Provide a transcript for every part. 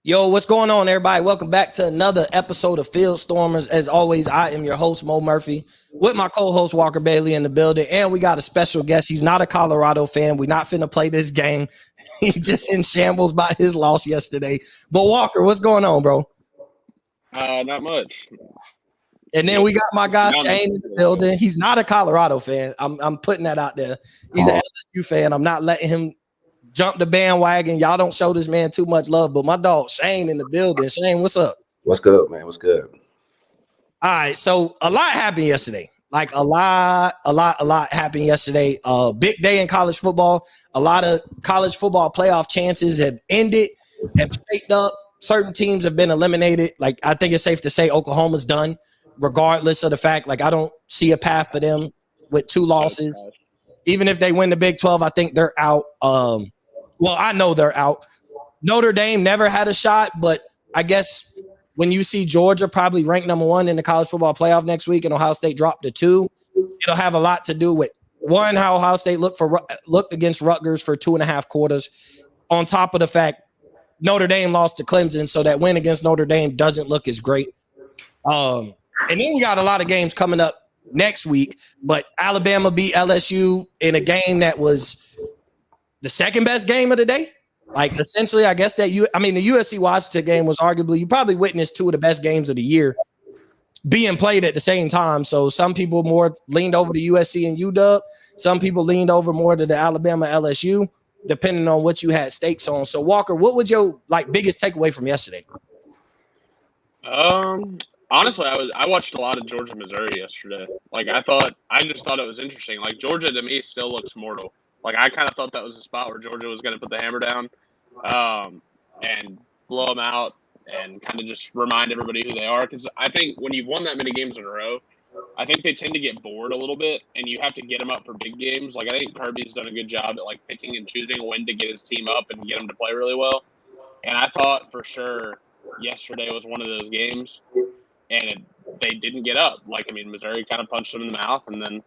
Yo, what's going on, everybody? Welcome back to another episode of Field Stormers. As always, I am your host, Mo Murphy, with my co-host, Walker Bailey, in the building. And we got a special guest. He's not a Colorado fan. We're not finna play this game. He's just in shambles by his loss yesterday. But, Walker, what's going on, bro? Not much. And then we got my guy, Shane, in the building. He's not a Colorado fan. I'm putting that out there. He's an LSU fan. I'm not letting him jump the bandwagon. Y'all don't show this man too much love, but my dog Shane in the building. Shane, what's up? What's good, man? What's good? All right, so a lot happened yesterday. Like a lot happened yesterday. Big day in college football. A lot of college football playoff chances have ended, have shaped up. Certain teams have been eliminated. Like I think it's safe to say Oklahoma's done, regardless of the fact. Like I don't see a path for them with 2 losses. Even if they win the Big 12, I think they're out. Well, I know they're out. Notre Dame never had a shot, but I guess when you see Georgia probably ranked number 1 in the college football playoff next week and Ohio State dropped to 2, it'll have a lot to do with, one, how Ohio State looked against Rutgers for 2.5 quarters, on top of the fact Notre Dame lost to Clemson, so that win against Notre Dame doesn't look as great. And then we got a lot of games coming up next week, but Alabama beat LSU in a game that was the second best game of the day. Like essentially, I guess the USC Washington game was arguably, you probably witnessed 2 of the best games of the year being played at the same time. So some people more leaned over to USC and UW. Some people leaned over more to the Alabama LSU, depending on what you had stakes on. So Walker, what was your biggest takeaway from yesterday? Honestly, I watched a lot of Georgia Missouri yesterday. I just thought it was interesting. Like Georgia to me still looks mortal. Like I kind of thought that was a spot where Georgia was going to put the hammer down, and blow them out, and kind of just remind everybody who they are. Because I think when you've won that many games in a row, I think they tend to get bored a little bit, and you have to get them up for big games. Like I think Kirby's done a good job at picking and choosing when to get his team up and get them to play really well. And I thought for sure yesterday was one of those games, and they didn't get up. Missouri kind of punched them in the mouth, and then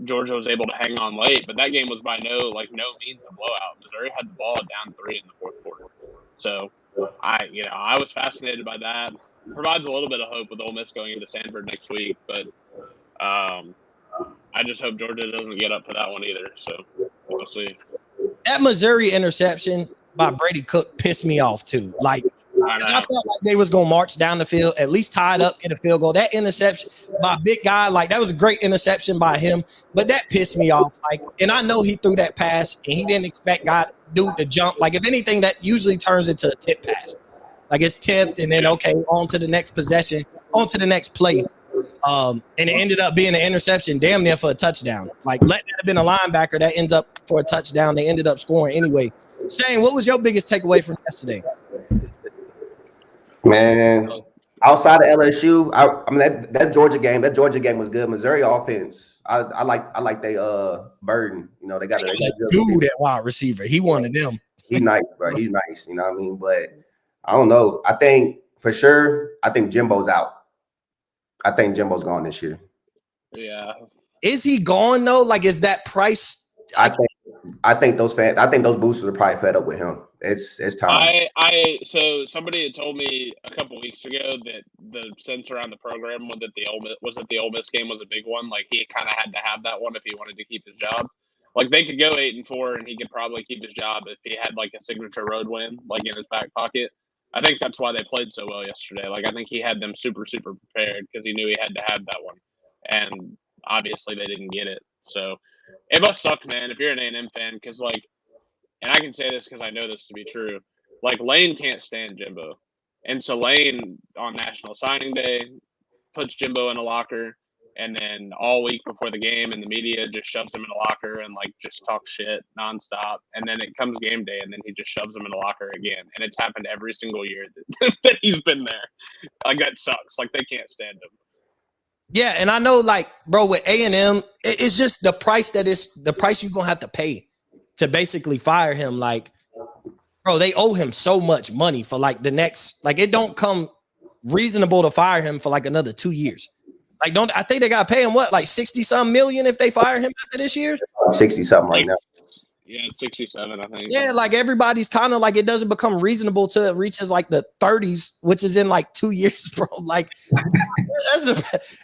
Georgia was able to hang on late, but that game was by no means a blowout. Missouri had the ball down 3 in the fourth quarter. So I was fascinated by that. Provides a little bit of hope with Ole Miss going into Sanford next week, but I just hope Georgia doesn't get up to that one either. So we'll see. That Missouri interception by Brady Cook pissed me off too. I felt like they was gonna march down the field, at least tie it up, get a field goal. That interception by a big guy, that was a great interception by him, but that pissed me off. And I know he threw that pass, and he didn't expect dude to jump. If anything, that usually turns into a tip pass. It's tipped, and then on to the next possession, on to the next play. And it ended up being an interception, damn near for a touchdown. Let that have been a linebacker, that ends up for a touchdown. They ended up scoring anyway. Shane, what was your biggest takeaway from yesterday? Man, outside of LSU, that Georgia game was good. Missouri offense, I like they Burden. They got a dude at wide receiver. He wanted them. He's nice, bro. He's nice. You know what I mean? But I don't know. I think for sure, Jimbo's out. I think Jimbo's gone this year. Yeah. Is he gone though? Is that price? I think those boosters are probably fed up with him. It's time. So somebody had told me a couple weeks ago that the sense around the program was that the Ole Miss game was a big one. He kind of had to have that one if he wanted to keep his job. They could go 8-4 and he could probably keep his job if he had a signature road win in his back pocket. I think that's why they played so well yesterday. I think he had them super, super prepared because he knew he had to have that one. And obviously they didn't get it. So it must suck, man, if you're an A&M fan, because and I can say this because I know this to be true. Lane can't stand Jimbo, and so Lane on National Signing Day puts Jimbo in a locker, and then all week before the game, and the media just shoves him in a locker and just talks shit nonstop. And then it comes game day, and then he just shoves him in a locker again, and it's happened every single year that he's been there. That sucks. They can't stand him. Yeah, and I know, bro, with A&M, it's just the price you're gonna have to pay to basically fire him. Bro, they owe him so much money for the next, it don't come reasonable to fire him for another 2 years. I think they gotta pay him what, 60-some million if they fire him after this year? 60-something right now. Yeah, it's 67, I think. Yeah, like everybody's kind of like it doesn't become reasonable to reach as like the 30s, which is in like 2 years, bro. Like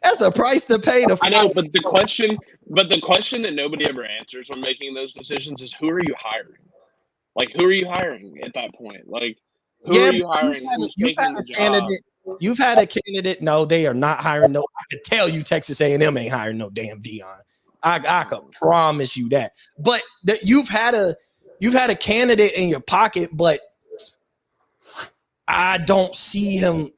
that's a price to pay to. I know, but the question that nobody ever answers when making those decisions is who are you hiring? Like, who are you hiring at that point? Like, who are you hiring? You've had a candidate. You've had a candidate. No, they are not hiring. No, I could tell you, Texas A&M ain't hiring no damn Dion. I could promise you that. But you've had a candidate in your pocket, but I don't see him.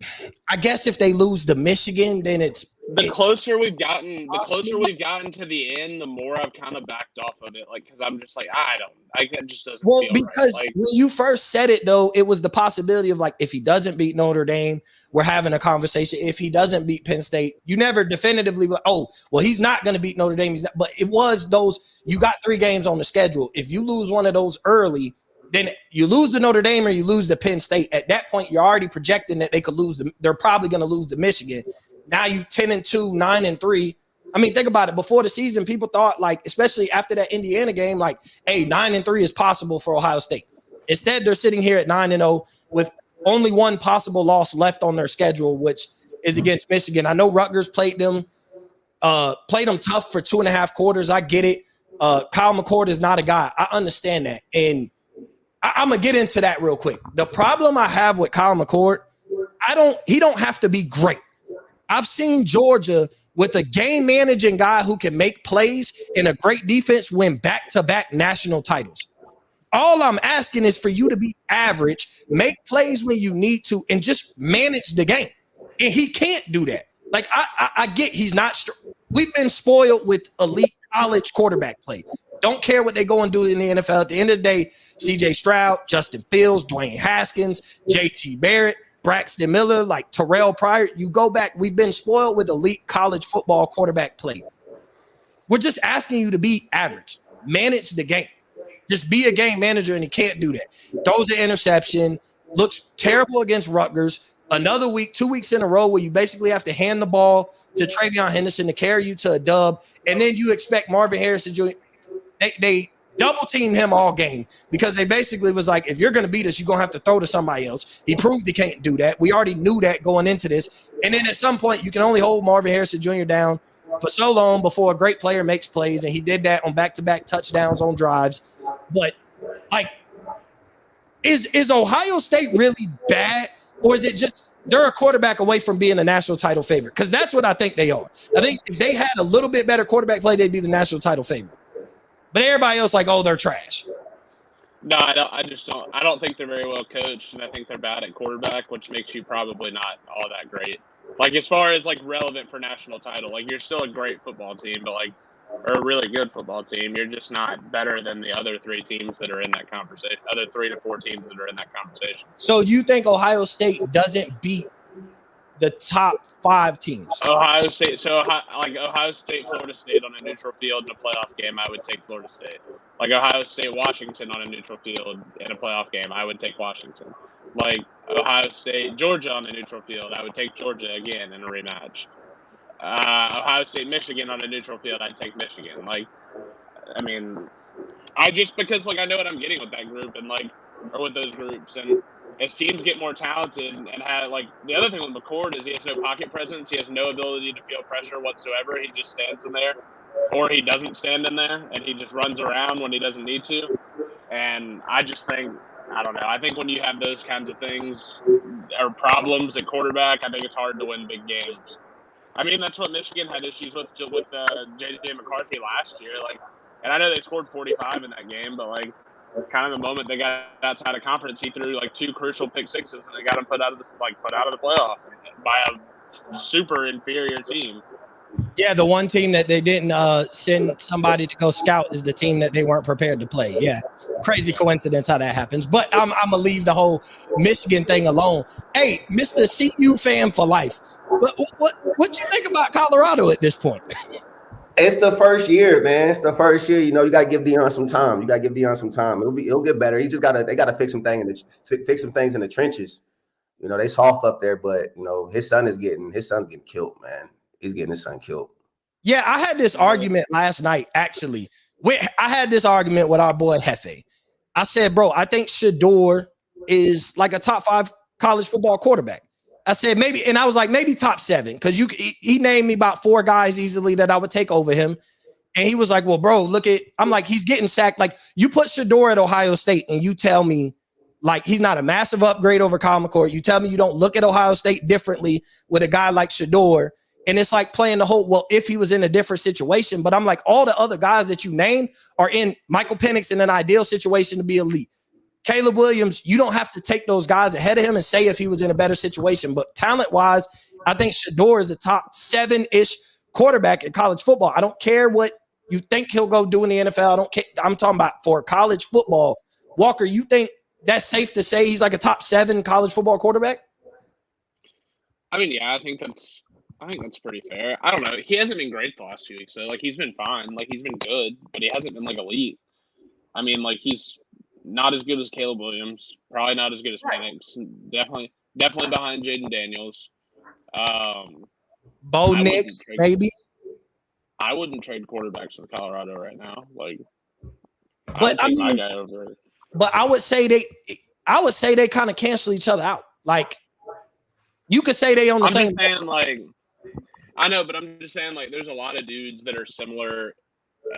I guess if they lose to Michigan, then it's closer we've gotten to the end, the more I've kind of backed off of it. Like, because I'm just like, it just doesn't. Well, feel because right. Like, when you first said it, though, it was the possibility of like if he doesn't beat Notre Dame, we're having a conversation. If he doesn't beat Penn State, you never definitively like, oh, well, he's not going to beat Notre Dame. He's not. But it was those. You got 3 games on the schedule. If you lose one of those early, then you lose to Notre Dame or you lose to Penn State. At that point, you're already projecting that they could lose. They're probably going to lose to Michigan. Now you 10-2, 9-3. I mean, think about it. Before the season, people thought like, especially after that Indiana game, like, hey, 9-3 is possible for Ohio State. Instead, they're sitting here at 9-0 with only one possible loss left on their schedule, which is against Michigan. I know Rutgers played them tough for 2.5 quarters. I get it. Kyle McCord is not a guy. I understand that. And I'm going to get into that real quick. The problem I have with Kyle McCord, he don't have to be great. I've seen Georgia with a game managing guy who can make plays and a great defense win back-to-back national titles. All I'm asking is for you to be average, make plays when you need to, and just manage the game. And he can't do that. Like, I get he's not we've been spoiled with elite college quarterback play. Don't care what they go and do in the NFL. At the end of the day, CJ Stroud, Justin Fields, Dwayne Haskins, JT Barrett, Braxton Miller, like Terrell Pryor, you go back, we've been spoiled with elite college football quarterback play. We're just asking you to be average. Manage the game. Just be a game manager, and he can't do that. Throws an interception, looks terrible against Rutgers. Another week, 2 weeks in a row where you basically have to hand the ball to Travion Henderson to carry you to a dub, and then you expect Marvin Harrison Jr. They double teamed him all game because they basically was like, if you're going to beat us, you're going to have to throw to somebody else. He proved he can't do that. We already knew that going into this. And then at some point, you can only hold Marvin Harrison Jr. down for so long before a great player makes plays, and he did that on back-to-back touchdowns on drives. But, like, is Ohio State really bad, or is it just they're a quarterback away from being a national title favorite? Because that's what I think they are. I think if they had a little bit better quarterback play, they'd be the national title favorite. But everybody else like, oh, they're trash. No, I don't think they're very well coached, and I think they're bad at quarterback, which makes you probably not all that great. Like, as far as, like, relevant for national title, like, you're still a great football team, but, like, or a really good football team. You're just not better than the other 3 teams that are in that conversation, other 3 to 4 teams that are in that conversation. So you think Ohio State doesn't beat the top 5 teams? Ohio State, Ohio State, Florida State on a neutral field in a playoff game, I would take Florida State. Like Ohio State, Washington on a neutral field in a playoff game, I would take Washington. Like Ohio State, Georgia on a neutral field, I would take Georgia again in a rematch. Ohio State, Michigan on a neutral field, I'd take Michigan. Like, I mean, because like I know what I'm getting with that group and like, or with those groups, and as teams get more talented and have like the other thing with McCord is he has no pocket presence, he has no ability to feel pressure whatsoever. He just stands in there, or he doesn't stand in there, and he just runs around when he doesn't need to. And I just think, I don't know. I think when you have those kinds of things or problems at quarterback, I think it's hard to win big games. I mean, that's what Michigan had issues with J.J. McCarthy last year. Like, and I know they scored 45 in that game, but like, kind of the moment they got outside of conference, he threw like 2 crucial pick sixes, and they got him put out of the playoff by a super inferior team. Yeah, the one team that they didn't send somebody to go scout is the team that they weren't prepared to play. Yeah, crazy coincidence how that happens. But I'm gonna leave the whole Michigan thing alone. Hey, Mr. CU fan for life. What you think about Colorado at this point? It's the first year, man. It's the first year. You know, you gotta give Deion some time. It'll get better. They gotta fix some things in the trenches. You know, they soft up there, but you know, his son's getting killed, man. He's getting his son killed. Yeah, I had this argument last night, actually. I had this argument with our boy Hefe. I said, bro, I think Shedeur is like a top 5 college football quarterback. I said maybe, and I was like maybe top 7 because he named me about 4 guys easily that I would take over him. And he was like, well, bro, I'm like, he's getting sacked. Like, you put Shedeur at Ohio State and you tell me, like, he's not a massive upgrade over Kyle McCord. You tell me you don't look at Ohio State differently with a guy like Shedeur. And it's like playing the whole, well, if he was in a different situation. But I'm like, all the other guys that you named are in Michael Penix in an ideal situation to be elite. Caleb Williams, you don't have to take those guys ahead of him and say if he was in a better situation. But talent-wise, I think Shedeur is a top 7-ish quarterback in college football. I don't care what you think he'll go do in the NFL. I don't care. I'm talking about for college football. Walker, you think that's safe to say he's like a top 7 college football quarterback? I mean, yeah, I think that's pretty fair. I don't know. He hasn't been great the last few weeks, so like he's been fine. Like he's been good, but he hasn't been like elite. I mean, like he's not as good as Caleb Williams. Probably not as good as Penix. Definitely behind Jaden Daniels. Bo Nix, maybe. I wouldn't trade quarterbacks with Colorado right now. Like, but I mean, but I would say they kind of cancel each other out. Like, you could say they on the same. Saying, like, I know, but I'm just saying, like, there's a lot of dudes that are similar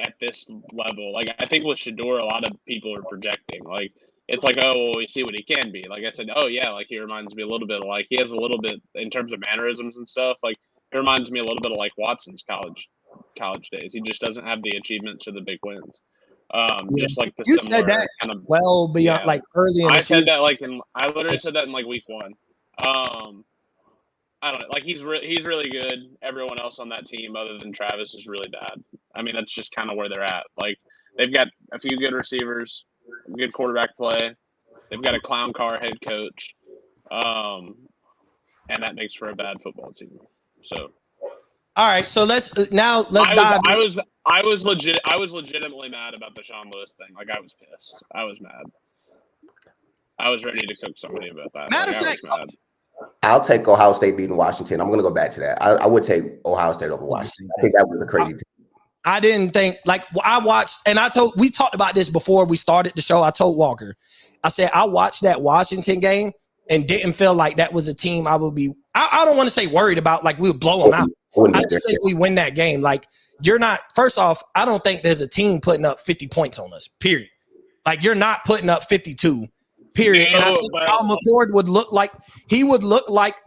at this level. Like, I think with Shedeur, a lot of people are projecting. Like, it's like, oh, well, we see what he can be. Like I said, oh yeah, like he reminds me a little bit of like he has a little bit in terms of mannerisms and stuff. Like, it reminds me a little bit of like Watson's college days. He just doesn't have the achievements or the big wins. Just like the you said that kind of well beyond like early in the season. I said that like I literally said that in like week 1. I don't know. Like he's really good. Everyone else on that team, other than Travis, is really bad. I mean, that's just kind of where they're at. Like they've got a few good receivers, good quarterback play. They've got a clown car head coach, and that makes for a bad football team. So, all right. So let's dive. I was legitimately mad about the Sean Lewis thing. Like I was pissed. I was mad. I was ready to cook somebody about that. Matter of fact, I'll take Ohio State beating Washington. I'm going to go back to that. I would take Ohio State over Washington. I think that was a crazy team. I didn't think like I watched, and we talked about this before we started the show. I told Walker, I said I watched that Washington game and didn't feel like that was a team I would be. I don't want to say worried about, like we would blow them out. I just think we win that game. Like you're not. First off, I don't think there's a team putting up 50 points on us. Period. Like you're not putting up 52. Period. And I think Kyle McCord would look like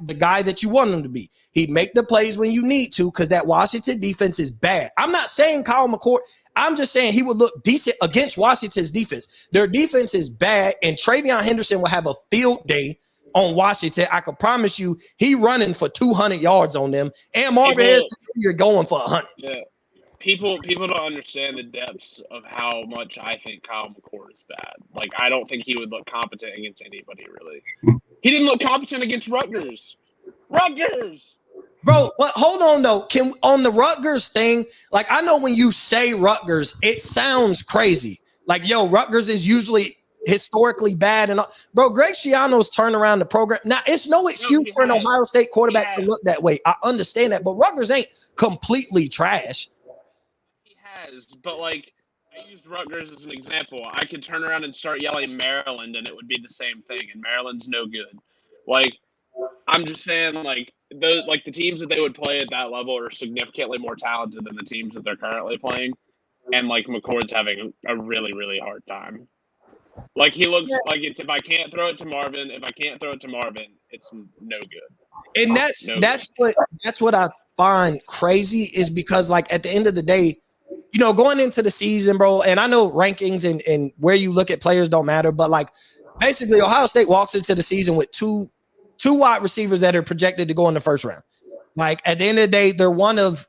the guy that you want him to be. He'd make the plays when you need to because that Washington defense is bad. I'm not saying Kyle McCord. I'm just saying he would look decent against Washington's defense. Their defense is bad, and TreVeyon Henderson will have a field day on Washington. I can promise you he running for 200 yards on them. And Marvin Harrison Jr. going for 100. Yeah. People don't understand the depths of how much I think Kyle McCord is bad. Like, I don't think he would look competent against anybody, really. He didn't look competent against Rutgers. Bro, but hold on, though. On the Rutgers thing, like, I know when you say Rutgers, it sounds crazy. Like, yo, Rutgers is usually historically bad. And bro, Greg Schiano's turned around the program. Now, it's no excuse for an Ohio State quarterback to look that way. I understand that. But Rutgers ain't completely trash. But like I used Rutgers as an example. I could turn around and start yelling Maryland and it would be the same thing, and Maryland's no good. Like I'm just saying, like the teams that they would play at that level are significantly more talented than the teams that they're currently playing, and like McCord's having a really, really hard time. Like he looks like if I can't throw it to Marvin, it's no good. And that's what I find crazy is because like at the end of the day, you know, going into the season, bro, and I know rankings and where you look at players don't matter, but like basically Ohio State walks into the season with two wide receivers that are projected to go in the first round. Like at the end of the day, they're one of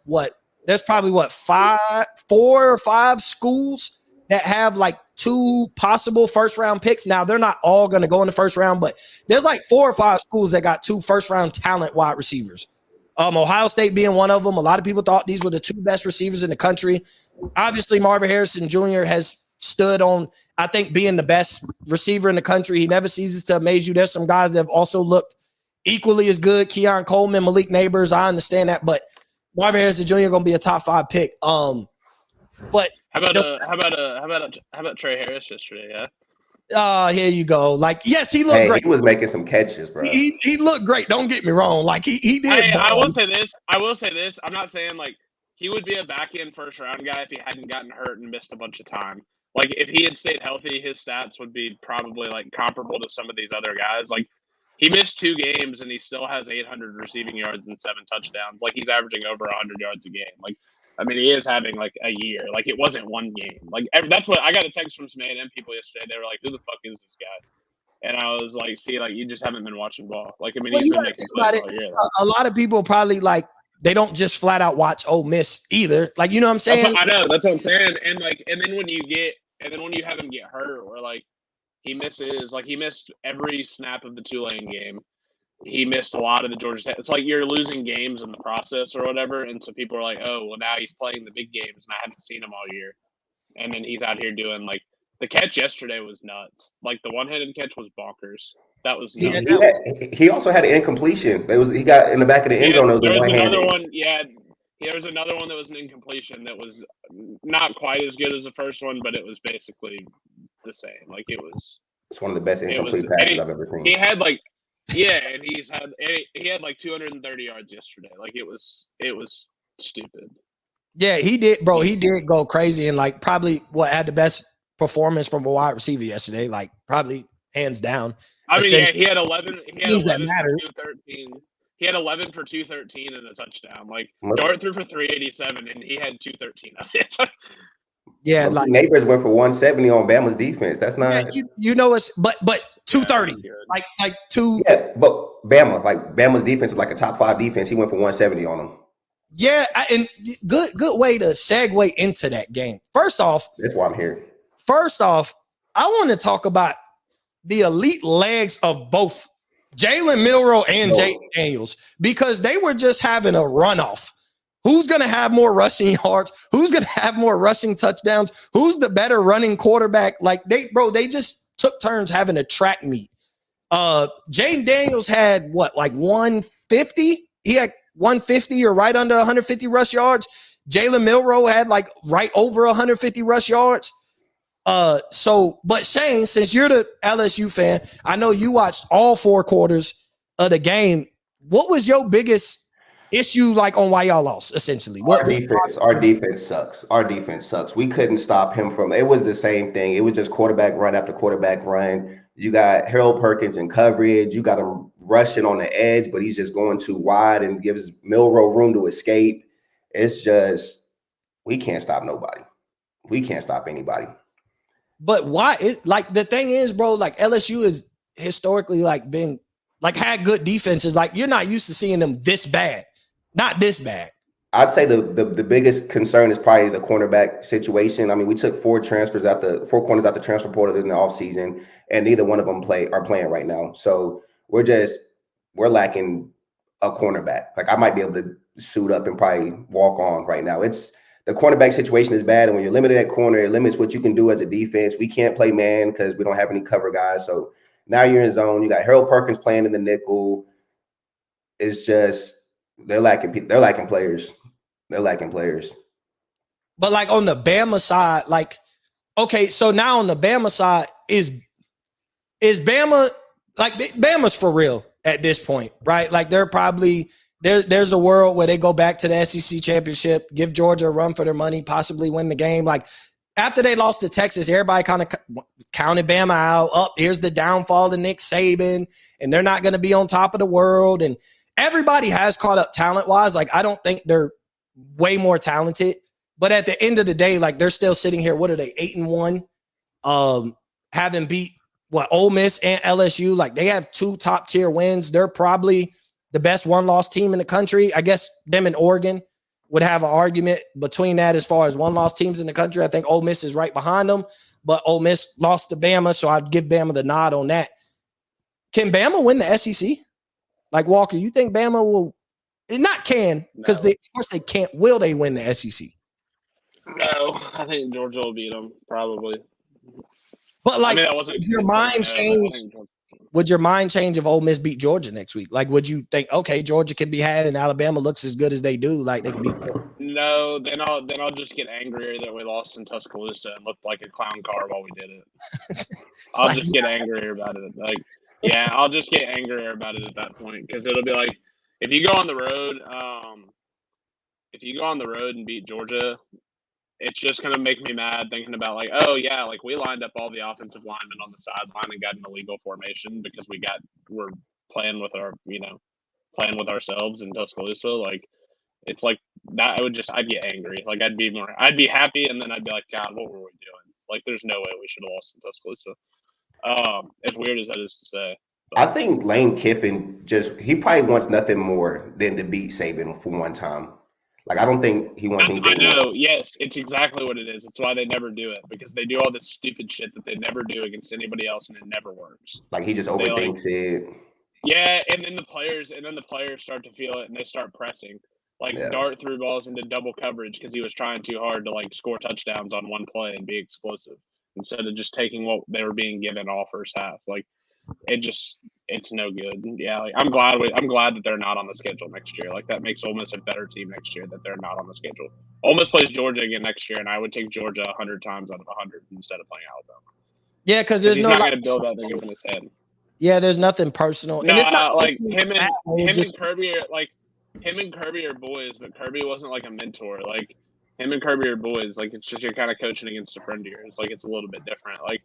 there's probably 4 or 5 schools that have like 2 possible first round picks. Now they're not all going to go in the first round, but there's like 4 or 5 schools that got 2 first round talent wide receivers. Ohio State being one of them. A lot of people thought these were the 2 best receivers in the country. Obviously, Marvin Harrison Jr. has stood on, I think, being the best receiver in the country. He never ceases to amaze you. There's some guys that have also looked equally as good. Keon Coleman, Malik Neighbors, I understand that. But Marvin Harrison Jr. going to be a top 5 pick. But How about Trey Harris yesterday? Yeah. Here you go. Like, yes, he looked Hey, great. he was making some catches, bro. He looked great. Don't get me wrong. Like he did. I will say this. I'm not saying like he would be a back end first round guy if he hadn't gotten hurt and missed a bunch of time. Like if he had stayed healthy, his stats would be probably like comparable to some of these other guys. Like he missed 2 games and he still has 800 receiving yards and 7 touchdowns. Like he's averaging over 100 yards a game. Like I mean, he is having like a year. Like it wasn't one game. Like that's what I got a text from some A&M people yesterday. They were like, "Who the fuck is this guy?" And I was like, "See, like you just haven't been watching ball. Like I mean, Well, he's you been gotta making think about plays it. all year." A lot of people probably like they don't just flat out watch Ole Miss either. Like, you know what I'm saying? I know. That's what I'm saying. And then when you have him get hurt, or like he missed every snap of the Tulane game. He missed a lot of the Georgia Tech. It's like you're losing games in the process or whatever. And so people are like, "Oh, well, now he's playing the big games, and I haven't seen him all year." And then he's out here doing like the catch yesterday was nuts. Like the one-handed catch was bonkers. That was nuts. He also had an incompletion. He got in the back of the end zone. There was another one. Yeah, there was another one that was an incompletion that was not quite as good as the first one, but it was basically the same. Like it was. It's one of the best incomplete passes I've ever seen. He had like. Yeah, and he had like 230 yards yesterday. Like it was stupid. Yeah, he did, bro. He did go crazy and like probably had the best performance from a wide receiver yesterday. Like probably hands down. I mean, yeah, he had 11. He had 11 that matter. for 213. He had 11 for 213 and a touchdown. Like Dart threw for 387, and he had 213 of it. Yeah, like Neighbors went for 170 on Bama's defense. That's not. Yeah, you know it's but 230, like two. Yeah, but Bama's defense is like a top 5 defense. He went for 170 on them. Yeah, and good way to segue into that game. First off, that's why I'm here. First off, I want to talk about the elite legs of both Jalen Milroe and Jayden Daniels because they were just having a runoff. Who's going to have more rushing yards? Who's going to have more rushing touchdowns? Who's the better running quarterback? Like they just took turns having a track meet. Jayden Daniels had like 150? He had 150 or right under 150 rush yards. Jalen Milroe had like right over 150 rush yards. But Shane, since you're the LSU fan, I know you watched all 4 quarters of the game. What was your biggest issue like on why y'all lost, essentially? Our defense sucks. Our defense sucks. We couldn't stop him from it. Was the same thing. It was just quarterback run after quarterback run. You got Harold Perkins in coverage. You got him rushing on the edge, but he's just going too wide and gives Milroe room to escape. It's just we can't stop nobody. We can't stop anybody. But why? Like the thing is, bro, like LSU is historically like been like had good defenses. Like you're not used to seeing them this bad. Not this bad. I'd say the biggest concern is probably the cornerback situation. I mean, we took 4 corners out the transfer portal in the offseason, and neither one of them are playing right now. So we're lacking a cornerback. Like I might be able to suit up and probably walk on right now. The cornerback situation is bad, and when you're limited at corner, it limits what you can do as a defense. We can't play man because we don't have any cover guys. So now you're in zone. You got Harold Perkins playing in the nickel. It's just they're lacking players. They're lacking players. But like on the Bama side, like okay, so now on the Bama side is Bama like Bama's for real at this point, right? Like they're probably. There's a world where they go back to the SEC championship, give Georgia a run for their money, possibly win the game. Like after they lost to Texas, everybody kind of counted Bama out. Here's the downfall of Nick Saban, and they're not going to be on top of the world. And everybody has caught up talent-wise. Like I don't think they're way more talented, but at the end of the day, like they're still sitting here. What are they? 8-1, having beat Ole Miss and LSU. Like they have 2 top-tier wins. They're probably the best one-loss team in the country. I guess them and Oregon would have an argument between that as far as one-loss teams in the country. I think Ole Miss is right behind them, but Ole Miss lost to Bama, so I'd give Bama the nod on that. Can Bama win the SEC? Like, Walker, you think Bama will – not can, because of course they can't. Will they win the SEC? No, I think Georgia will beat them, probably. But, like, would your mind change – would your mind change if Ole Miss beat Georgia next week? Like, would you think, okay, Georgia can be had and Alabama looks as good as they do, like they can beat them? No, No, then I'll just get angrier that we lost in Tuscaloosa and looked like a clown car while we did it. I'll Like, just get angrier about it. Like, yeah, I'll just get angrier about it at that point because it'll be like if you go on the road, and beat Georgia, it's just gonna make me mad thinking about like, oh yeah, like we lined up all the offensive linemen on the sideline and got an illegal formation because we're playing with ourselves in Tuscaloosa. Like, it's like that. I'd get angry. Like I'd be happy, and then I'd be like, God, what were we doing? Like, there's no way we should have lost in Tuscaloosa. As weird as that is to say. I think Lane Kiffin he probably wants nothing more than to beat Saban for one time. Like, I don't think he wants anything I know. more. Yes, it's exactly what it is. It's why they never do it because they do all this stupid shit that they never do against anybody else, and it never works. Like, he just overthinks it. Yeah, and then the players start to feel it, and they start pressing. Like, Dart threw balls into double coverage because he was trying too hard to like score touchdowns on one play and be explosive instead of just taking what they were being given all first half. Like, it's no good. Yeah, like, I'm glad that they're not on the schedule next year. Like, that makes Ole Miss a better team next year that they're not on the schedule. Ole Miss plays Georgia again next year, and I would take Georgia 100 times out of 100 instead of playing Alabama. Yeah, because there's he's no not going to build that thing in his head. Yeah, there's nothing personal, No, and it's not like him and Kirby are boys, but Kirby wasn't like a mentor. Like, him and Kirby are boys. Like, it's just you're kind of coaching against a friend of yours. Like, it's a little bit different. Like,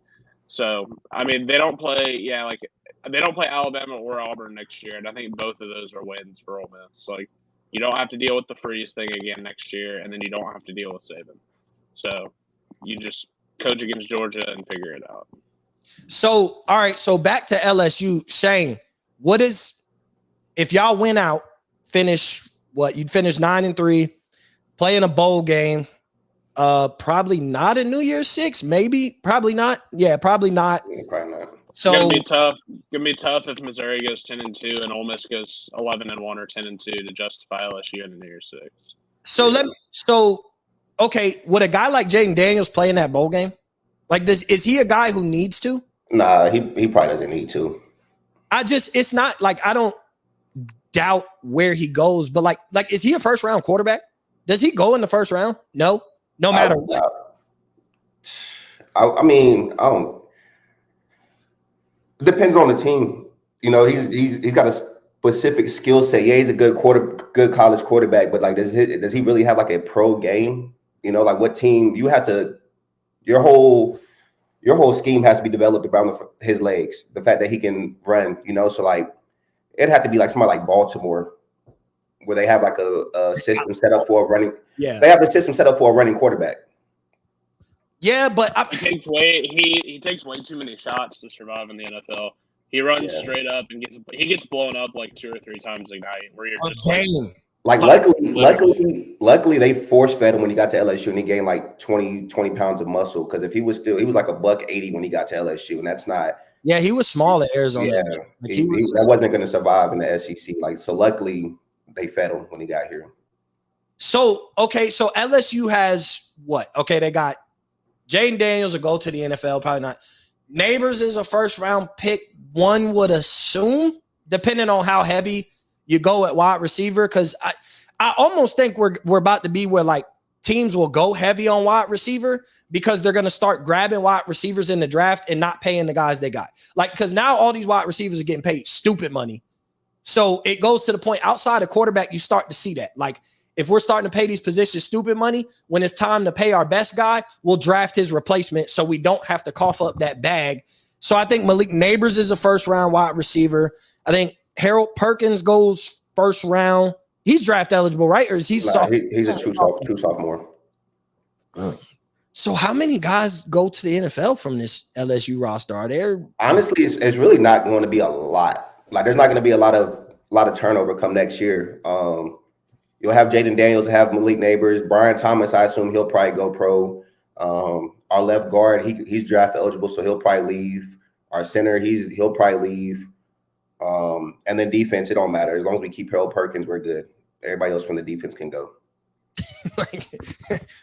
so I mean, they don't play Alabama or Auburn next year, and I think both of those are wins for Ole Miss. Like, you don't have to deal with the freeze thing again next year, and then you don't have to deal with Saban. So you just coach against Georgia and figure it out. So, all right. So back to LSU, Shane, if y'all went out, you'd finish 9-3, play in a bowl game, probably not a New Year's Six, maybe, probably not. Yeah, probably not. Yeah, probably not. So it's gonna be tough if Missouri goes 10-2 and Ole Miss goes 11-1 or 10-2 to justify LSU in the New Year's Six. Okay, would a guy like Jaden Daniels play in that bowl game? Like, is he a guy who needs to? Nah, he probably doesn't need to. It's not like I don't doubt where he goes, but like is he a first round quarterback? Does he go in the first round? No matter what. I mean, I don't. It depends on the team. You know, he's got a specific skill set. Yeah, he's a good college quarterback, but like, does he really have like a pro game? You know, like, what team you have to your whole scheme has to be developed around his legs. The fact that he can run, you know, so like it'd have to be like somebody like Baltimore, where they have like a system set up for a running. Yeah, they have a system set up for a running quarterback. Yeah, but he takes way too many shots to survive in the NFL. He runs straight up and gets blown up like 2 or 3 times a night. Where you're just luckily they force fed him when he got to LSU and he gained like 20 pounds of muscle, because if he was like $180 when he got to LSU, and that's not. Yeah, he was small at Arizona. Yeah, that wasn't going to survive in the SEC. Like, so luckily they fed him when he got here. So LSU has what? Okay, they got Jaden Daniels will go to the NFL, probably not. Neighbors is a first round pick, one would assume, depending on how heavy you go at wide receiver, because I almost think we're about to be where like teams will go heavy on wide receiver because they're going to start grabbing wide receivers in the draft and not paying the guys they got. Like, because now all these wide receivers are getting paid stupid money. So it goes to the point outside of quarterback, you start to see that. Like, if we're starting to pay these positions stupid money, when it's time to pay our best guy, we'll draft his replacement so we don't have to cough up that bag. So I think Malik Neighbors is a first round wide receiver. I think Harold Perkins goes first round. He's draft eligible, right? Or is he sophomore? He's a true sophomore. So how many guys go to the NFL from this LSU roster? Are there? Honestly, it's really not going to be a lot. Like, there's not going to be a lot of turnover come next year. You'll have Jaden Daniels, have Malik Neighbors, Brian Thomas. I assume he'll probably go pro. Our left guard, he's draft eligible, so he'll probably leave. Our center, he'll probably leave. And then defense, it don't matter. As long as we keep Harold Perkins, we're good. Everybody else from the defense can go.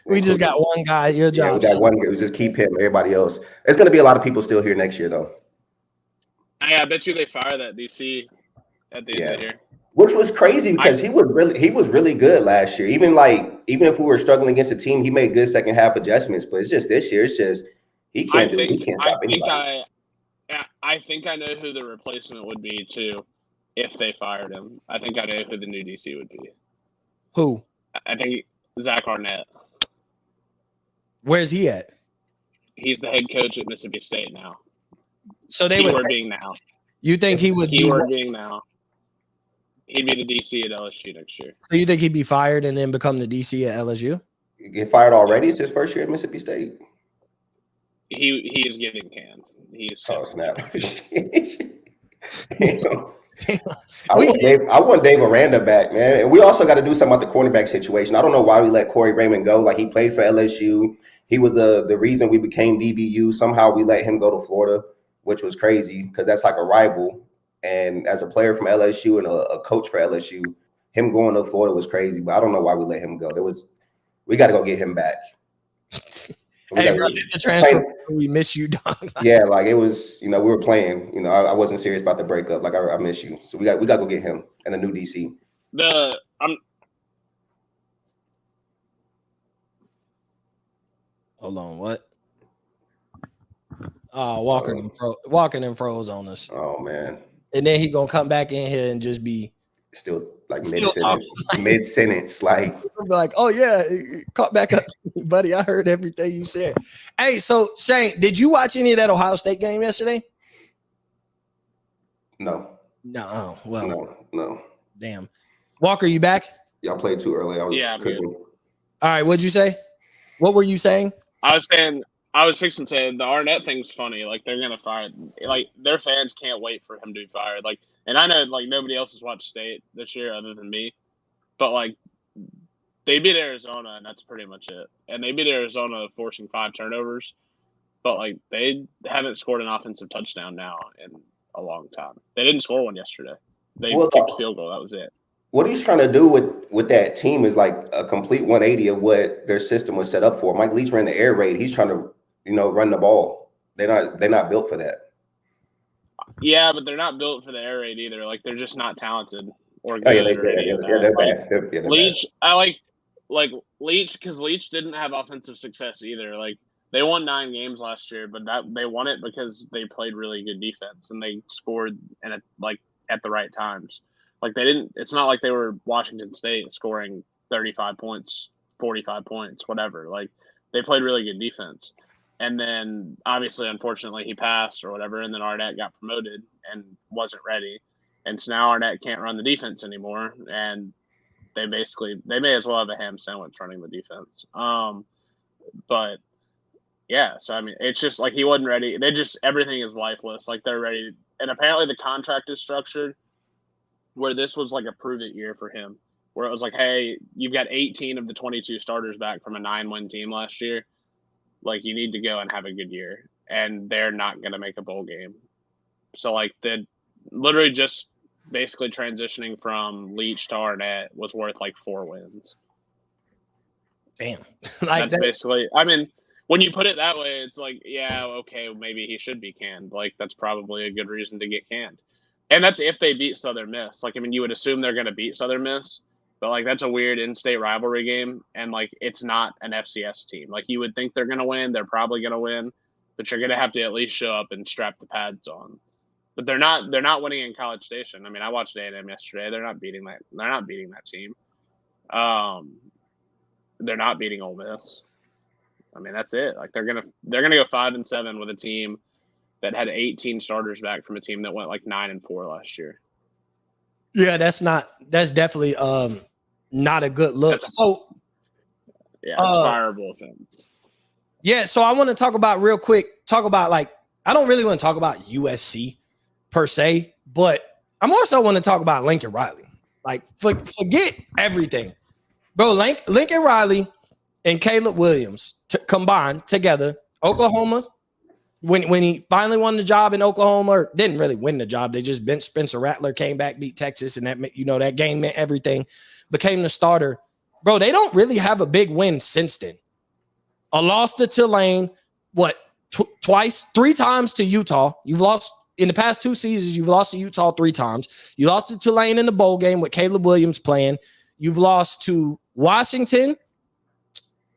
We just got one guy. Your job. We got one guy. We just keep him. Everybody else. There's going to be a lot of people still here next year, though. I bet you they fire that DC at the end of the year. Which was crazy because he was really good last year. Even if we were struggling against a team, he made good second half adjustments. But it's just this year, it's just he can't stop anybody. I think I know who the replacement would be too, if they fired him. I think I know who the new DC would be. Who? I think Zach Arnett. Where's he at? He's the head coach at Mississippi State now. So they would being now. You think he would be being now? He'd be the DC at LSU next year. So you think he'd be fired and then become the DC at LSU? Get fired already? It's his first year at Mississippi State. He is getting canned. Snap. I want Dave Aranda back, man. And we also got to do something about the cornerback situation. I don't know why we let Corey Raymond go. Like, he played for LSU. He was the reason we became DBU. Somehow we let him go to Florida, which was crazy because that's like a rival. And as a player from LSU and a coach for LSU, him going to Florida was crazy. But I don't know why we let him go. We got to go get him back. Hey, bro, the transfer, we miss you, dog. Yeah, like it was, we were playing. I wasn't serious about the breakup. Like, I miss you. So we got to go get him and the new DC. Hold on, what? Oh, Walker and froze on us. Oh man. And then he gonna come back in here and just be still like mid-sentence, like oh yeah, caught back up to me, buddy. I heard everything you said. Hey, so Shane, did you watch any of that Ohio State game yesterday? No. No. Well, no. Damn. Walker, you back? Y'all played too early. I'm good. All right, what'd you say? What were you saying? I was fixing to say the Arnett thing's funny. Like, they're gonna fire. Like, their fans can't wait for him to be fired. Like, and I know like nobody else has watched State this year other than me, but like they beat Arizona and that's pretty much it. And they beat Arizona forcing 5 turnovers, but like they haven't scored an offensive touchdown now in a long time. They didn't score one yesterday. They kicked a field goal. That was it. What he's trying to do with that team is like a complete 180 of what their system was set up for. Mike Leach ran the air raid. He's trying to, run the ball. They're not built for that. Yeah, but they're not built for the air raid either. Like, they're just not talented or good. They're bad. Leach, I like Leach because Leach didn't have offensive success either. Like, they won 9 games last year, but they won it because they played really good defense and they scored at the right times. Like, they didn't. It's not like they were Washington State scoring 35 points, 45 points, whatever. Like, they played really good defense. And then, obviously, unfortunately, he passed or whatever, and then Arnett got promoted and wasn't ready. And so now Arnett can't run the defense anymore, and they may as well have a ham sandwich running the defense. But, yeah, so, I mean, it's just like he wasn't ready. Everything is lifeless. Like, they're ready. And apparently the contract is structured where this was like a prove-it year for him, where it was like, hey, you've got 18 of the 22 starters back from a 9-win team last year. Like, you need to go and have a good year, and they're not going to make a bowl game. So, like, literally just basically transitioning from Leach to Arnett was worth, like, 4 wins. Damn. That's basically – I mean, when you put it that way, it's like, yeah, okay, maybe he should be canned. Like, that's probably a good reason to get canned. And that's if they beat Southern Miss. Like, I mean, you would assume they're going to beat Southern Miss. But, like, that's a weird in-state rivalry game, and, like, it's not an FCS team. Like, you would think they're going to win. They're probably going to win. But you're going to have to at least show up and strap the pads on. But they're not winning in College Station. I mean, I watched A&M yesterday. They're not beating that team. They're not beating Ole Miss. I mean, that's it. Like, they're gonna go 5-7 with a team that had 18 starters back from a team that went, like, 9-4 last year. Yeah, that's definitely not a good look. It's fireable offense. Yeah, so I want to talk about like, I don't really want to talk about USC per se, but I'm also want to talk about Lincoln Riley. Like, forget everything. Bro, Lincoln Riley and Caleb Williams combined together, Oklahoma, when he finally won the job in Oklahoma, or didn't really win the job, they just benched Spencer Rattler, came back, beat Texas, and that game meant everything, became the starter. Bro, they don't really have a big win since then. A loss to Tulane, twice, 3 times to Utah. You've lost in the past 2 seasons, you've lost to Utah 3 times. You lost to Tulane in the bowl game with Caleb Williams playing. You've lost to Washington.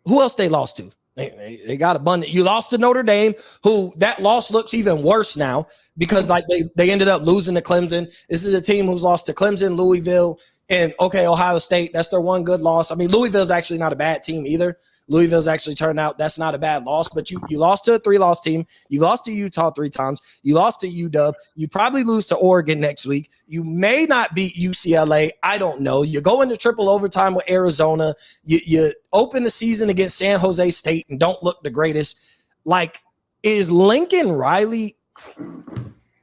Who else they lost to? They got abundant. You lost to Notre Dame, who that loss looks even worse now because like they ended up losing to Clemson. This is a team who's lost to Clemson, Louisville, and Ohio State. That's their one good loss. I mean, Louisville's actually not a bad team either. Louisville's actually turned out that's not a bad loss, but you lost to a 3-loss team. You lost to Utah 3 times. You lost to UW. You probably lose to Oregon next week. You may not beat UCLA. I don't know. You go into triple overtime with Arizona. You open the season against San Jose State and don't look the greatest. Like, is Lincoln Riley,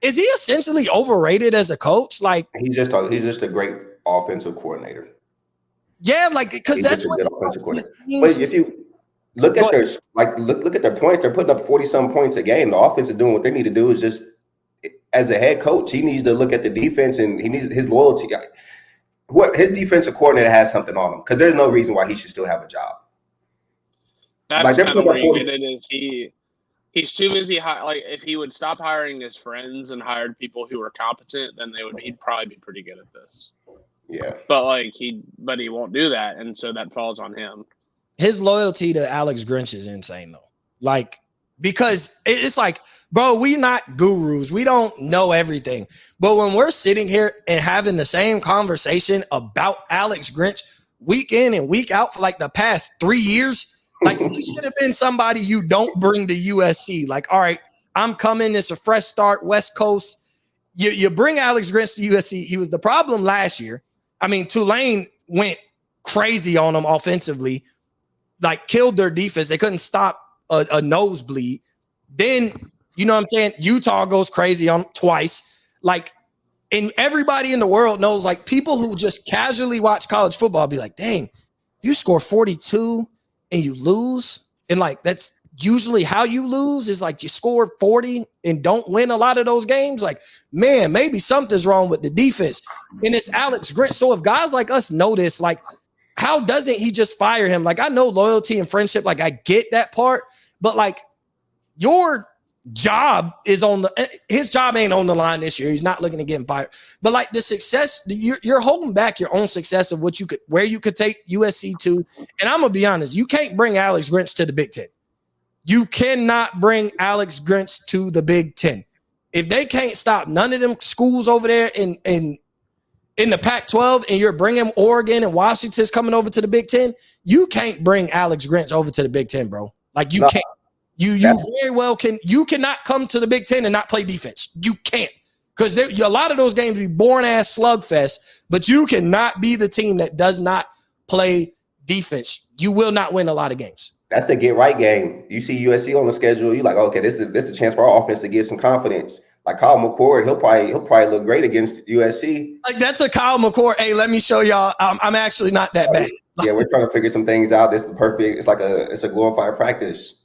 is he essentially overrated as a coach? Like, he's just a great offensive coordinator. Yeah, like because that's what But if you look at their look at their points, they're putting up 40-some points a game. The offense is doing what they need to do. Is just as a head coach, he needs to look at the defense and he needs his loyalty. His defensive coordinator has something on him because there's no reason why he should still have a job. That's like, kind of where you get it is he's too busy. Like if he would stop hiring his friends and hired people who were competent, then he'd probably be pretty good at this. Yeah, but he won't do that, and so that falls on him. His loyalty to Alex Grinch is insane, though. Like, because it's like, bro, we're not gurus. We don't know everything. But when we're sitting here and having the same conversation about Alex Grinch week in and week out for like the past 3 years, like he should have been somebody you don't bring to USC. Like, all right, I'm coming. It's a fresh start, West Coast. You bring Alex Grinch to USC. He was the problem last year. I mean, Tulane went crazy on them offensively, like killed their defense. They couldn't stop a nosebleed. Then, you know what I'm saying? Utah goes crazy on them twice. Like, and everybody in the world knows, like, people who just casually watch college football be like, dang, you score 42 and you lose. And like, that's usually how you lose is like you score 40 and don't win a lot of those games. Like, man, maybe something's wrong with the defense. And it's Alex Grinch. So if guys like us know this, like, how doesn't he just fire him? Like, I know loyalty and friendship, like I get that part, but like your job is his job ain't on the line this year. He's not looking to get him fired. But like the success, you're holding back your own success of where you could take USC to. And I'm gonna be honest, you can't bring Alex Grinch to the Big Ten. You cannot bring Alex Grinch to the Big Ten. If they can't stop none of them schools over there in the Pac-12 and you're bringing Oregon and Washington's coming over to the Big Ten, you can't bring Alex Grinch over to the Big Ten, bro. Like you can't. You very well can. You cannot come to the Big Ten and not play defense. You can't. Because a lot of those games be boring-ass slugfest, but you cannot be the team that does not play defense. You will not win a lot of games. That's the get right game. You see USC on the schedule, you're like, okay, this is a chance for our offense to get some confidence. Like Kyle McCord, he'll probably look great against USC. Like that's a Kyle McCord. Hey, let me show y'all. I'm actually not that bad. Yeah, we're trying to figure some things out. This is the perfect. It's like it's a glorified practice.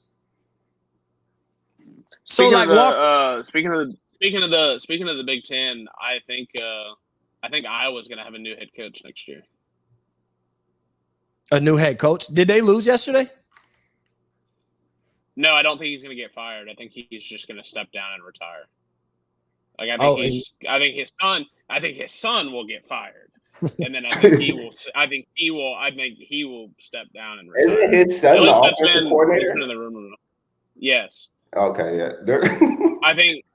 Speaking of the Big Ten, I think Iowa's going to have a new head coach next year. A new head coach? Did they lose yesterday? No, I don't think he's going to get fired. I think he's just going to step down and retire. Like I think his son will get fired, and then I think he will step down and retire. Isn't his son the offensive coordinator? In the room. Yes. Okay. Yeah. I think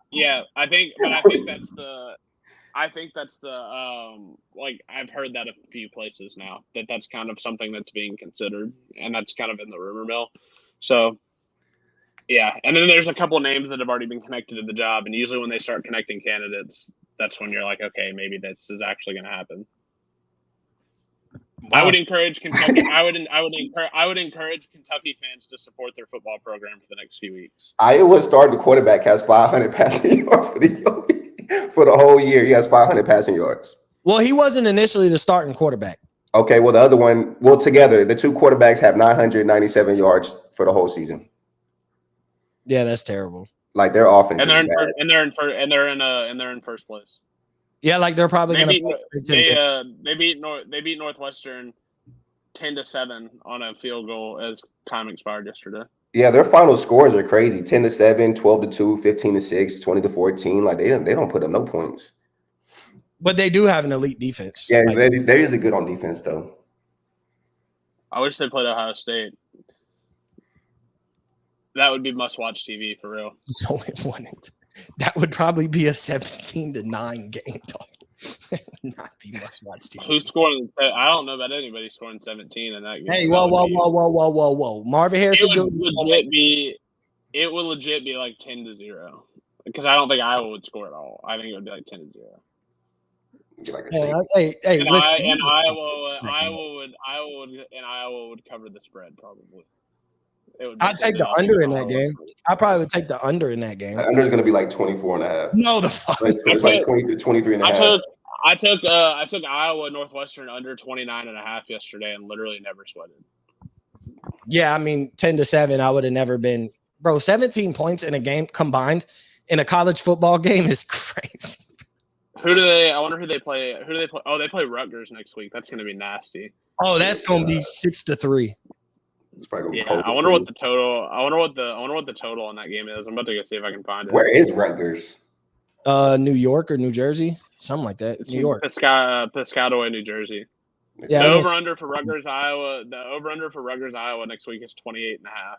that's the like I've heard that a few places now that's kind of something that's being considered, and that's kind of in the rumor mill. So. Yeah, and then there's a couple of names that have already been connected to the job, and usually when they start connecting candidates, that's when you're like, okay, maybe this is actually going to happen. Wow. I would encourage Kentucky. I would encourage Kentucky fans to support their football program for the next few weeks. Iowa's starting quarterback has 500 passing yards for the whole year. He has 500 passing yards. Well, he wasn't initially the starting quarterback. Okay, well the other one, together the two quarterbacks have 997 yards for the whole season. Yeah, that's terrible. Like their offense, and they're in first place. Yeah, like they're probably going to. They beat Northwestern 10-7 on a field goal as time expired yesterday. Yeah, their final scores are crazy: 10-7, 12-2, 15-6, 20-14. Like they don't put up no points. But they do have an elite defense. Yeah, Like, they is good on defense though. I wish they played Ohio State. That would be must-watch TV for real. so it wouldn't. That would probably be a 17-9 game, dog. That would not be must-watch TV. Who's scoring? I don't know about anybody scoring 17 in that game. Hey, whoa. Marvin Harrison Jr. It would legit be like 10-0 because I don't think Iowa would score at all. I think it would be like 10-0. Like Hey, And listen. Iowa would cover the spread probably. I'd take the under in that game. I probably would take the under in that game. The under is going to be like 24.5. No, the fuck. It's like 23.5. I took Iowa Northwestern under 29.5 yesterday and literally never sweated. Yeah, I mean 10-7. I would have never been, bro. 17 points in a game combined in a college football game is crazy. I wonder who they play. Who do they play? Oh, they play Rutgers next week. That's going to be nasty. Oh, that's gonna be 6-3. It's probably gonna be Yeah, I wonder what the total. I wonder what the total on that game is. I'm about to go see if I can find it. Where is Rutgers? New York or New Jersey, something like that. It's New York, Piscataway, New Jersey. Yeah, The I guess- over under for Rutgers, Iowa. The over under for Rutgers, Iowa next week is 28.5.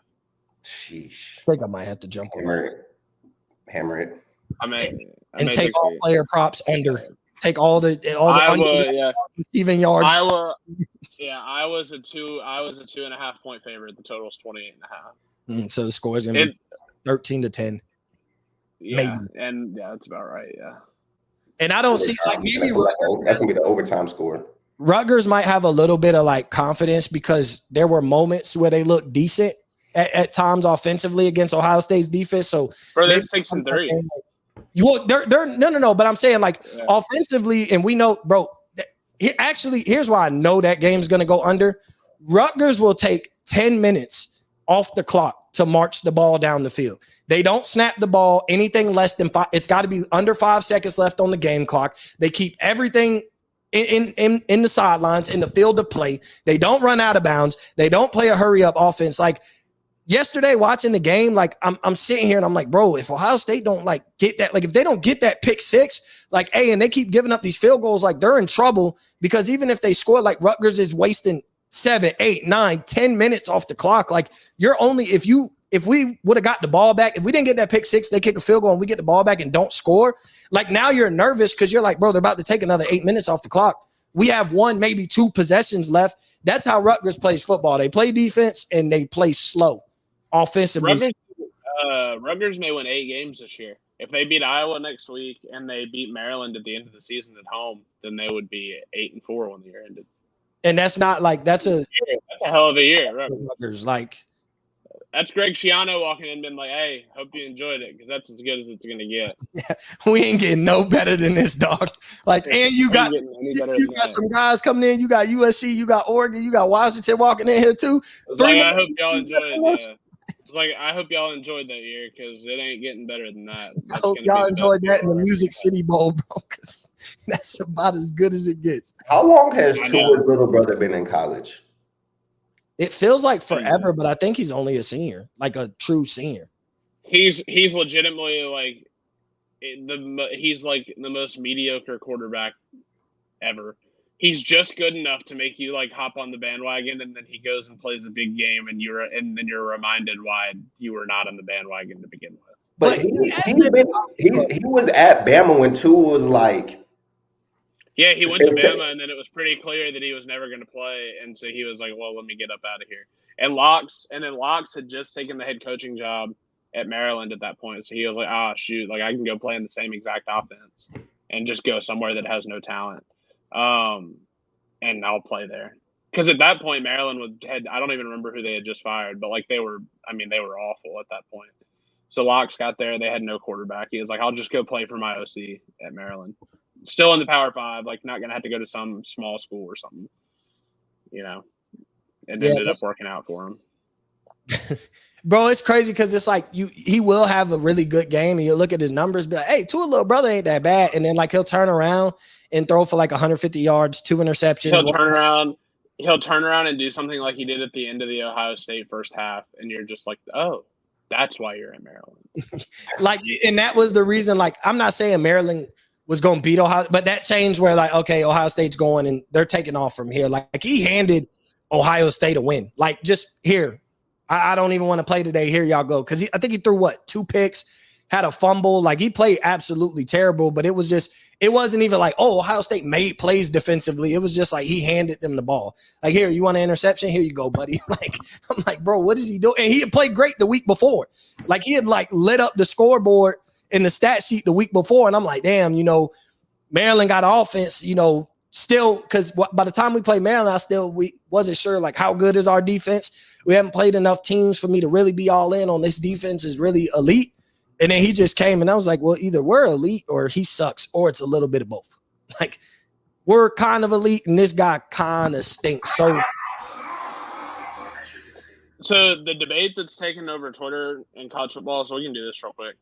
Sheesh. I think I might have to jump on that. Hammer it. And take all player props under. Take all the Iowa, under yeah. receiving yards. Iowa's a 2.5 point favorite. The total is 28.5. So the score is gonna be 13-10. Yeah, Maybe. and yeah, that's about right. Yeah. And I don't see like maybe That's gonna be the overtime score. Rutgers might have a little bit of like confidence because there were moments where they looked decent at times offensively against Ohio State's defense. So Bro, they're 6-3. Well, they're no, but I'm saying like offensively, and we know, bro. Here's why I know that game's gonna go under. Rutgers will take 10 minutes off the clock to march the ball down the field. They don't snap the ball anything less than 5. It's got to be under 5 seconds left on the game clock. They keep everything in the sidelines in the field of play. They don't run out of bounds. They don't play a hurry up offense. Like yesterday watching the game, like I'm sitting here and I'm like, bro, if Ohio State don't like get that, like if they don't get that pick 6, like, hey, and they keep giving up these field goals, like they're in trouble because even if they score, like Rutgers is wasting 7, 8, 9, 10 minutes off the clock. Like you're only, if we would have got the ball back, if we didn't get that pick 6, they kick a field goal and we get the ball back and don't score. Like now you're nervous because you're like, bro, they're about to take another 8 minutes off the clock. We have 1, maybe 2 possessions left. That's how Rutgers plays football. They play defense and they play slow offensively. Rutgers may win 8 games this year. If they beat Iowa next week and they beat Maryland at the end of the season at home, then they would be 8-4 when the year ended. And that's not like that's a hell of a year. Right? Rutgers, like that's Greg Schiano walking in and being like, "Hey, hope you enjoyed it because that's as good as it's gonna get." Yeah, we ain't getting no better than this, dog. Like, and you got some guys coming in. You got USC, you got Oregon, you got Washington walking in here too. I hope y'all enjoyed. I hope y'all enjoyed that year because it ain't getting better than that. I hope y'all enjoyed that in the Music City Bowl, bro, because that's about as good as it gets. How long has Tua's little brother been in college? It feels like forever, but I think he's only a senior, like a true senior. He's legitimately like he's like the most mediocre quarterback ever. He's just good enough to make you like hop on the bandwagon, and then he goes and plays a big game, and then you're reminded why you were not on the bandwagon to begin with. But he was at Bama when Tua was like. Yeah, he went to Bama, and then it was pretty clear that he was never going to play, and so he was like, "Well, let me get up out of here." And Locks had just taken the head coaching job at Maryland at that point, so he was like, "Ah, shoot, like I can go play in the same exact offense and just go somewhere that has no talent, and I'll play there." Because at that point, Maryland I don't even remember who they had just fired, but like they were awful at that point. So Locks got there, they had no quarterback. He was like, "I'll just go play for my OC at Maryland." Still in the Power 5, like not gonna have to go to some small school or something, you know. And ended up working out for him. Bro, it's crazy because it's like he will have a really good game, and you look at his numbers, be like, "Hey, Tua little brother ain't that bad," and then like he'll turn around and throw for like 150 yards, 2 interceptions. He'll turn around. he'll turn around and do something like he did at the end of the Ohio State first half, and you're just like, oh, that's why you're in Maryland. Like, and that was the reason. Like, I'm not saying Maryland was going to beat Ohio, but that changed where like, okay, Ohio State's going and they're taking off from here. Like he handed Ohio State a win. Like, just here, I don't even want to play today. Here y'all go. Because I think he threw what, 2 picks, had a fumble. Like he played absolutely terrible, but it wasn't even like, oh, Ohio State made plays defensively. It was just like he handed them the ball. Like, here, you want an interception? Here you go, buddy. Like, I'm like, bro, what is he doing? And he had played great the week before. Like he had like lit up the scoreboard in the stat sheet the week before. And I'm like, damn, Maryland got offense, still, because by the time we played Maryland, we wasn't sure like how good is our defense. We haven't played enough teams for me to really be all in on this defense is really elite. And then he just came and I was like, well, either we're elite or he sucks, or it's a little bit of both. Like we're kind of elite and this guy kind of stinks. So the debate that's taken over Twitter in college football, so we can do this real quick,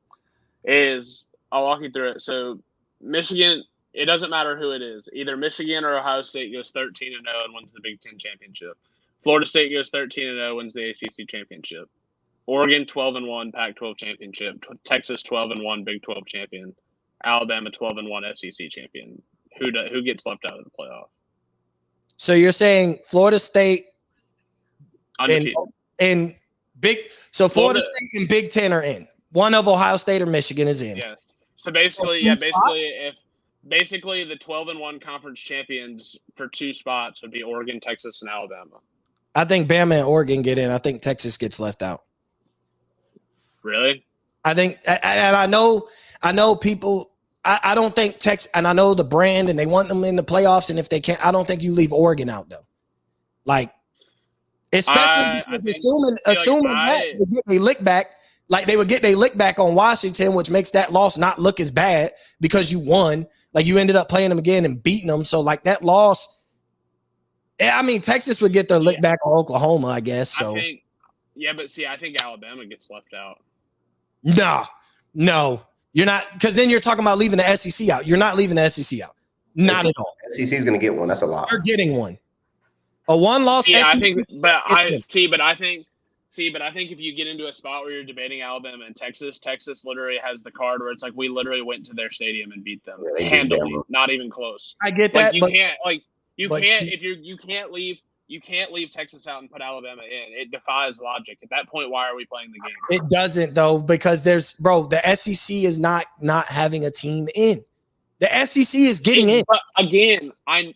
is I'll walk you through it. So Michigan, it doesn't matter who it is. Either Michigan or Ohio State goes 13-0 and wins the Big Ten championship. Florida State goes 13-0, wins the ACC championship. Oregon 12-1 Pac-12 championship. Texas 12-1 Big 12 champion. Alabama 12-1 SEC champion. Who gets left out of the playoff? So you're saying Florida State and Big. So Florida State and Big Ten are in. One of Ohio State or Michigan is in. Yes. So basically, the 12-1 conference champions for 2 spots would be Oregon, Texas, and Alabama. I think Bama and Oregon get in. I think Texas gets left out. Really? I think, and I know people. I don't think Texas, and I know the brand, and they want them in the playoffs. And if they can't, I don't think you leave Oregon out though. Like, especially because assuming that they get a lick back, like they would get their lick back on Washington, which makes that loss not look as bad because you won. Like you ended up playing them again and beating them. So like that loss. I mean, Texas would get their lick back on Oklahoma, I guess. So, I think Alabama gets left out. No, you're not, because then you're talking about leaving the SEC out. You're not leaving the SEC out. Not at all. SEC is going to get one. That's a lot. You're getting one. A one-loss. Yeah, I think if you get into a spot where you're debating Alabama and Texas literally has the card where it's like we literally went to their stadium and beat them handily, not even close. I get that. You can't leave Texas out and put Alabama in. It defies logic. At that point, why are we playing the game? It doesn't though, because the SEC is not having a team in. The SEC is getting in. But again, and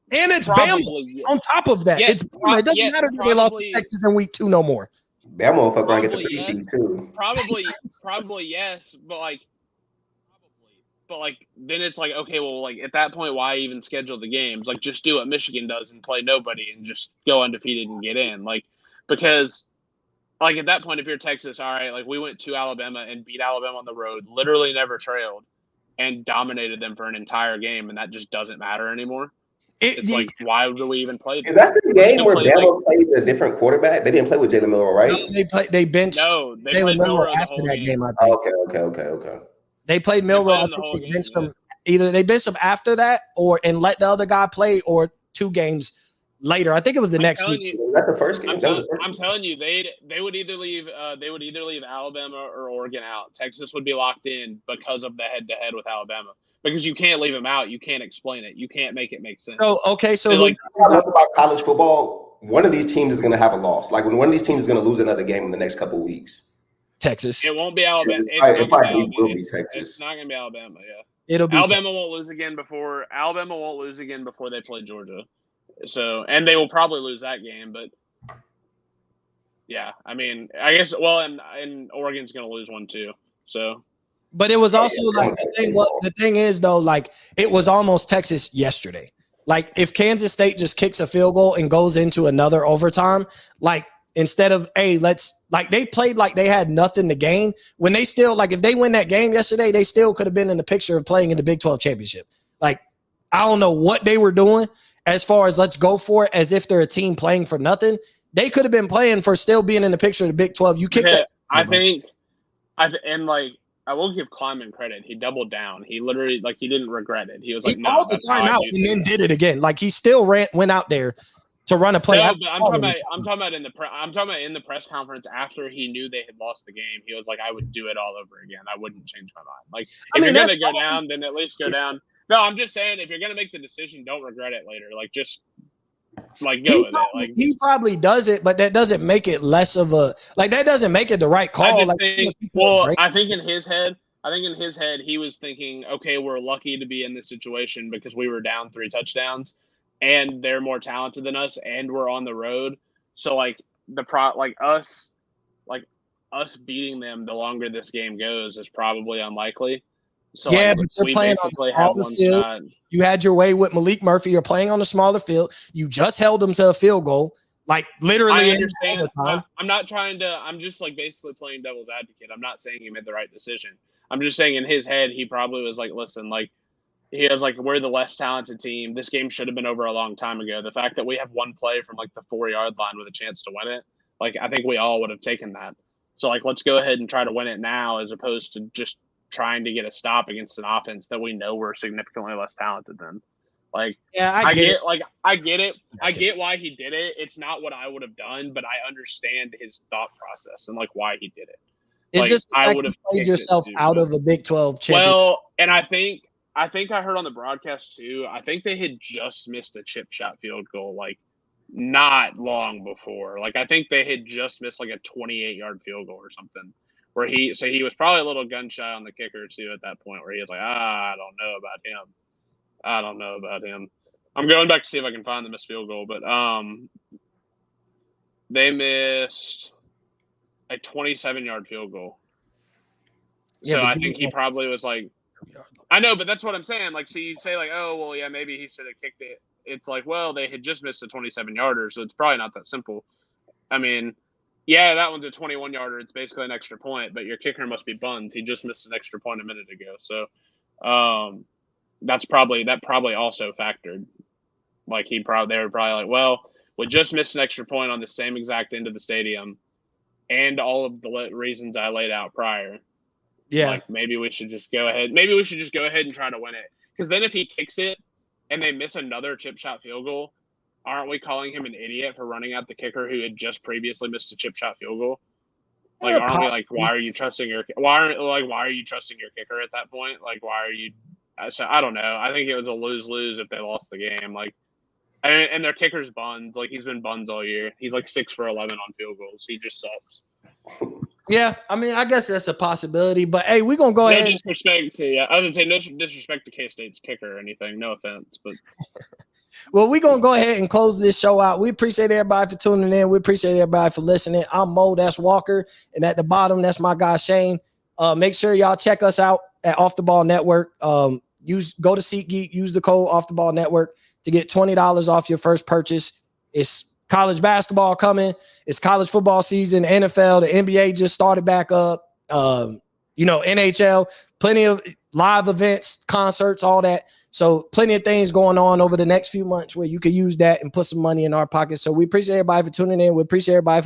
it's Bama on top of that. It's Bama. It doesn't matter if they lost to Texas in week 2 no more. Bama will fuck around and get the preseason too. Probably yes, but then it's like, okay, well, like at that point, why even schedule the games? Like, just do what Michigan does and play nobody and just go undefeated and get in. Like, because like at that point, if you're Texas, all right, like we went to Alabama and beat Alabama on the road, literally never trailed, and dominated them for an entire game, and that just doesn't matter anymore. It's like, why do we even play? Is that the game where Bama played a different quarterback? They didn't play with Jalen Milroe, right? No, they benched. No, they played Milroe after that game. I think. Okay. They played Milroe. I think they benched him. Either they benched him after that, and let the other guy play, or 2 games later. I think it was the next week. Was that the first game? I'm telling you, they would either leave Alabama or Oregon out. Texas would be locked in because of the head-to-head with Alabama. Because you can't leave them out. You can't explain it. You can't make it make sense. So about college football, one of these teams is going to have a loss. Like when one of these teams is going to lose another game in the next couple of weeks. Texas. It won't be Alabama. It probably will be Texas. It's not going to be Alabama. Yeah. It'll be Alabama Texas. won't lose again before they play Georgia. So, and they will probably lose that game, but yeah, I mean, I guess. Well, and Oregon's going to lose one too. So. But it was also like the thing is though, like it was almost Texas yesterday. Like if Kansas State just kicks a field goal and goes into another overtime, like instead of they played like they had nothing to gain when they still, like if they win that game yesterday, they still could have been in the picture of playing in the Big 12 championship. Like I don't know what they were doing as far as let's go for it as if they're a team playing for nothing. They could have been playing for still being in the picture of the Big 12. You kicked that. I will give Kleiman credit. He doubled down. He literally, he didn't regret it. He was like, he called the timeout and then did it again. Like, he still went out there to run a play. No, but I'm talking about in the press conference after he knew they had lost the game. He was like, I would do it all over again. I wouldn't change my mind. Like, if you're gonna go down, then at least go down. No, I'm just saying, if you're gonna make the decision, don't regret it later. Like, just like go with it. Like, he probably does it, but that doesn't make it less of a like. That doesn't make it the right call. I think in his head, he was thinking, okay, we're lucky to be in this situation because we were down 3 touchdowns, and they're more talented than us, and we're on the road. So like us beating them the longer this game goes is probably unlikely. So yeah, but you're playing on a smaller field. Side. You had your way with Malik Murphy. You're playing on a smaller field. You just held them to a field goal, like literally. I understand. The time. I'm not trying to. I'm just like basically playing devil's advocate. I'm not saying he made the right decision. I'm just saying in his head he probably was like, listen, like he was like, we're the less talented team. This game should have been over a long time ago. The fact that we have one play from like the 4-yard line with a chance to win it, like I think we all would have taken that. So like let's go ahead and try to win it now as opposed to just trying to get a stop against an offense that we know we're significantly less talented than. Like, yeah, I get it. Like, I get it. I get why he did it. It's not what I would have done, but I understand his thought process and like why he did it. It's like, just I would have played yourself out of the Big 12 championship. Well, and I think I heard on the broadcast too. I think they had just missed a chip shot field goal like not long before. Like I think they had just missed like a 28-yard field goal or something. Where he was probably a little gun shy on the kicker too at that point, where he was like, I don't know about him. I'm going back to see if I can find the missed field goal, but they missed a 27-yard field goal. So I think he probably was like, I know, but that's what I'm saying. Like, so you say like, oh well, yeah, maybe he should have kicked it. It's like, well, they had just missed a 27-yarder, so it's probably not that simple. I mean. Yeah, that one's a 21-yarder. It's basically an extra point, but your kicker must be buns. He just missed an extra point a minute ago. So that probably also factored. Like they were probably like, well, we just missed an extra point on the same exact end of the stadium and all of the reasons I laid out prior. Yeah. Like maybe we should just go ahead. Maybe we should just go ahead and try to win it. Because then if he kicks it and they miss another chip shot field goal, aren't we calling him an idiot for running out the kicker who had just previously missed a chip shot field goal? Like, aren't we like, why are you trusting your kicker at that point? Like, why are you? So I don't know. I think it was a lose-lose if they lost the game. Like, and their kicker's buns. Like, he's been buns all year. He's like 6 for 11 on field goals. He just sucks. Yeah, I mean, I guess that's a possibility. But hey, we're gonna go ahead. No disrespect to I was gonna say no disrespect to K-State's kicker or anything. No offense, but. Well, we're going to go ahead and close this show out. We appreciate everybody for tuning in. We appreciate everybody for listening. I'm Mo, that's Walker. And at the bottom, that's my guy, Shane. Make sure y'all check us out at Off the Ball Network. Go to SeatGeek, use the code Off the Ball Network to get $20 off your first purchase. It's college basketball coming. It's college football season, NFL, the NBA just started back up. NHL, plenty of live events, concerts, all that. So plenty of things going on over the next few months where you can use that and put some money in our pockets. So we appreciate everybody for tuning in. We appreciate everybody for listening.